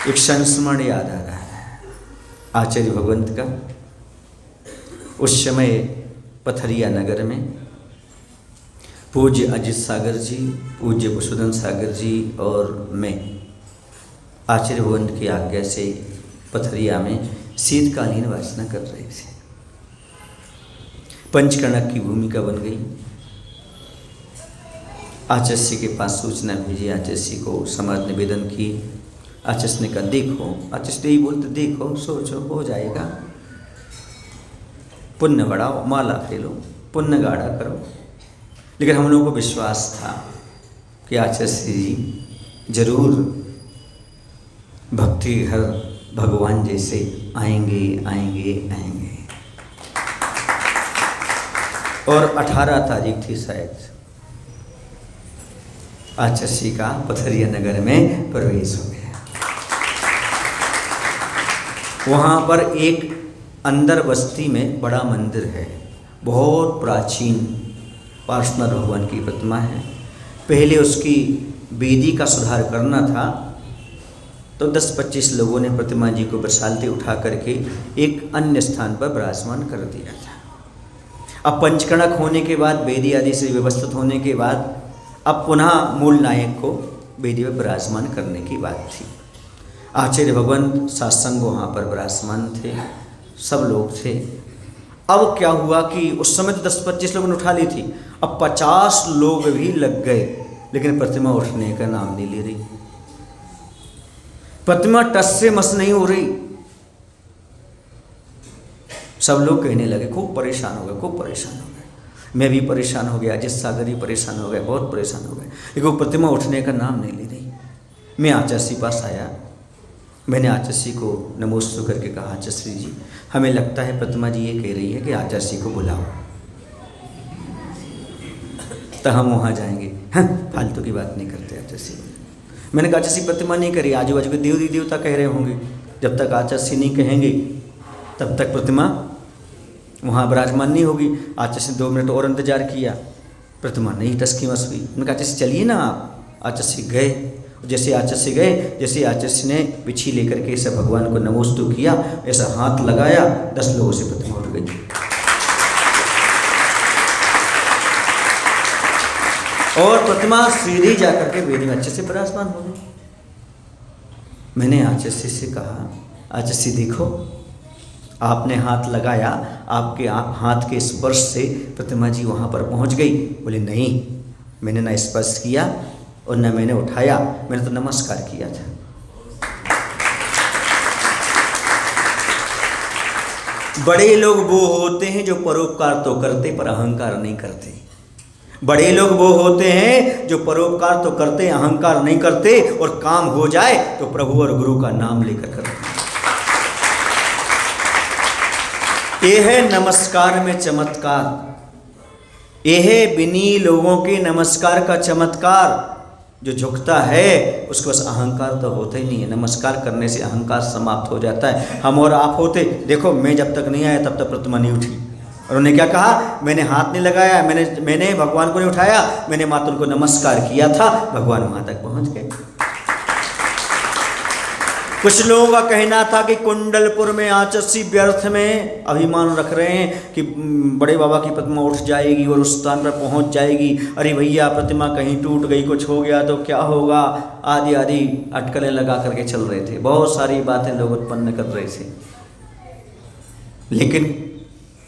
एक संस्मरण याद आ रहा है आचार्य भगवंत का। उस समय पथरिया नगर में पूज्य अजित सागर जी, पूज्य वसुधन सागर जी और मैं आचार्य भगवंत की आज्ञा से पथरिया में शीतकालीन वासना कर रहे थे। पंचकर्णक की भूमिका बन गई। आचार्य के पास सूचना भेजी, आचार्य को समाज निवेदन की। आचार्य ने कहा देखो, आचार्य यही बोलते देखो, सोचो, हो जाएगा, पुण्य बढ़ाओ, माला खेलो, पुण्य गाढ़ा करो। लेकिन हम लोगों को विश्वास था कि आचार्य जी जरूर भक्ति घर भगवान जैसे आएंगे आएंगे आएंगे। और 18 तारीख थी शायद, आचार्य का पथरिया नगर में प्रवेश हो गया। वहाँ पर एक अंदर बस्ती में बड़ा मंदिर है, बहुत प्राचीन पार्श्वनाथ भगवान की प्रतिमा है। पहले उसकी वेदी का सुधार करना था तो 10-25 लोगों ने प्रतिमा जी को बरसालते उठा करके एक अन्य स्थान पर विराजमान कर दिया था। अब पंचकर्णक होने के बाद, वेदी आदि से व्यवस्थित होने के बाद, अब पुनः मूल नायक को वेदी पर विराजमान करने की बात थी। आचार्य भगवान सत्संग वहाँ पर विराजमान थे, सब लोग थे। अब क्या हुआ कि उस समय तो 10-25 लोगों ने उठा ली थी, अब 50 लोग भी लग गए, लेकिन प्रतिमा उठने का नाम नहीं ले रही। प्रतिमा टस से मस नहीं हो रही। सब लोग कहने लगे, खूब परेशान हो गए, खूब परेशान हो गए। मैं भी परेशान हो गया, जिस सागर भी परेशान हो गए, बहुत परेशान हो गए, लेकिन वो प्रतिमा उठने का नाम नहीं ले रही। मैं आचार्य पास आया, मैंने आचार्य को नमोस्तु करके कहा, आचार्य जी हमें लगता है प्रतिमा जी ये कह रही है कि आचार्य को बुलाओ, तो हम वहाँ जाएंगे। हाँ, फालतू की बात नहीं करते आचार्य। मैंने कहा आचार्य प्रतिमा नहीं करी, आजू बाजू के देवी देवता कह रहे होंगे, जब तक आचार्य नहीं कहेंगे तब तक प्रतिमा वहाँ विराजमान नहीं होगी। आचार्य ने 2 मिनट और इंतजार किया, प्रतिमा नहीं टसकी मस हुई। मैंने कहा आचार्य चलिए ना आप। आचार्य गए, जैसे आचार्य गए, जैसे आचार्य ने बिछी लेकर के ऐसा भगवान को नमोस्तु किया, ऐसा हाथ लगाया, 10 लोगों से प्रतिमा उठ गई। और प्रतिमा सीधी जाकर के वेदी में अच्छे से विराजमान हो गई। मैंने आचार्य से कहा, आचार्य देखो आपने हाथ लगाया, आपके हाथ के स्पर्श से प्रतिमा जी वहाँ पर पहुँच गई। बोले नहीं, मैंने ना स्पर्श किया और न मैंने उठाया, मैंने तो नमस्कार किया था। बड़े लोग वो होते हैं जो परोपकार तो करते पर अहंकार नहीं करते। बड़े लोग वो होते हैं जो परोपकार तो करते, अहंकार नहीं करते, और काम हो जाए तो प्रभु और गुरु का नाम लेकर करते। ये है नमस्कार में चमत्कार, ये है बिनी लोगों के नमस्कार का चमत्कार। जो झुकता है उसके पास अहंकार तो होता ही नहीं है। नमस्कार करने से अहंकार समाप्त हो जाता है। हम और आप होते, देखो मैं जब तक नहीं आया तब तक प्रतिमा नहीं उठी, और उन्होंने क्या कहा, मैंने हाथ नहीं लगाया, मैंने भगवान को नहीं उठाया, मैंने मात्र उनको नमस्कार किया था, भगवान वहाँ तक पहुँच गए। कुछ लोगों का कहना था कि कुंडलपुर में आचार्य व्यर्थ में अभिमान रख रहे हैं कि बड़े बाबा की प्रतिमा उठ जाएगी और उस स्थान पर पहुंच जाएगी। अरे भैया प्रतिमा कहीं टूट गई, कुछ हो गया तो क्या होगा, आदि आदि अटकलें लगा करके चल रहे थे। बहुत सारी बातें लोग उत्पन्न कर रहे थे, लेकिन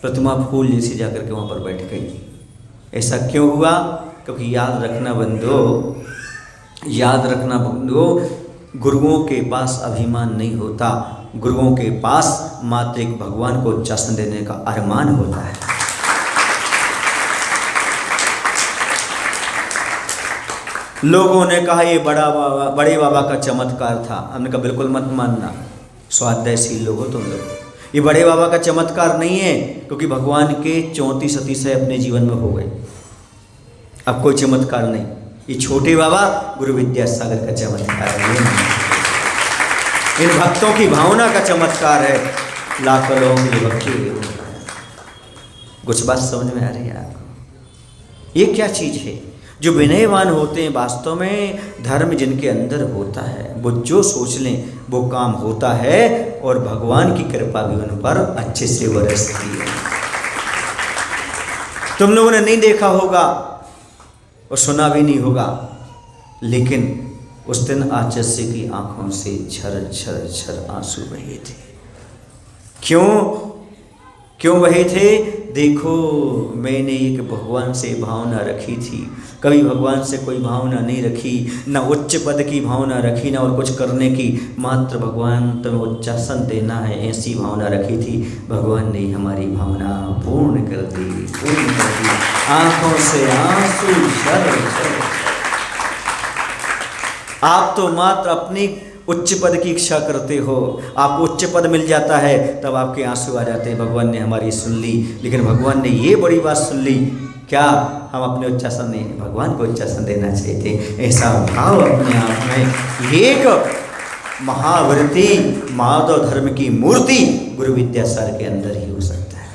प्रतिमा फूल जैसी जाकर के वहाँ पर बैठ गई। ऐसा क्यों हुआ? क्योंकि याद रखना बंधुओं, गुरुओं के पास अभिमान नहीं होता, गुरुओं के पास मात्र एक भगवान को जश्न देने का अरमान होता है। लोगों ने कहा ये बड़े बाबा का चमत्कार था। हमने कहा बिल्कुल मत मानना, स्वाध्यायशील लोग हो तुम लोग। ये बड़े बाबा का चमत्कार नहीं है, क्योंकि भगवान के 34 अतिशय अपने जीवन में हो गए, अब कोई चमत्कार नहीं। ये छोटे बाबा गुरु विद्यासागर का चमत्कार है, इन भक्तों की भावना का चमत्कार है। लाखों लोगों की भक्ति। कुछ बात समझ में आ रही है आपको? ये क्या चीज़ है? जो विनयवान होते हैं, वास्तव में धर्म जिनके अंदर होता है वो जो सोच लें वो काम होता है और भगवान की कृपा भी उन पर अच्छे से बरसती है। तुम लोगों ने नहीं देखा होगा और सुना भी नहीं होगा, लेकिन उस दिन आचार्य की आंखों से झर झर झर आंसू बहे थे। क्यों बहे थे? देखो, मैंने एक भगवान से भावना रखी थी, कभी भगवान से कोई भावना नहीं रखी, ना उच्च पद की भावना रखी, ना और कुछ करने की, मात्र भगवान तुम्हें उच्चासन देना है, ऐसी भावना रखी थी। भगवान ने हमारी भावना पूर्ण कर दी। आंखों से आंसू झर झर। आप तो मात्र अपनी उच्च पद की इच्छा करते हो, आपको उच्च पद मिल जाता है तब आपके आंसू आ जाते हैं। भगवान ने हमारी सुन ली, लेकिन भगवान ने ये बड़ी बात सुन ली, क्या हम अपने उच्चासन नहीं, भगवान को उच्चासन देना चाहिए थे। ऐसा भाव अपने आप में एक महाव्रती माधव धर्म की मूर्ति गुरु विद्यासागर के अंदर ही हो सकता है।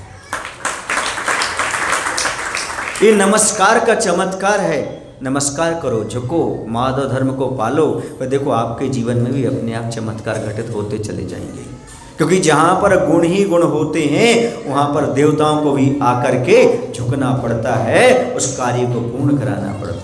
ये नमस्कार का चमत्कार है। नमस्कार करो, झुको, माधव धर्म को पालो, पर देखो आपके जीवन में भी अपने आप चमत्कार घटित होते चले जाएंगे। क्योंकि जहाँ पर गुण ही गुण होते हैं वहाँ पर देवताओं को भी आकर के झुकना पड़ता है, उस कार्य को पूर्ण कराना पड़ता है।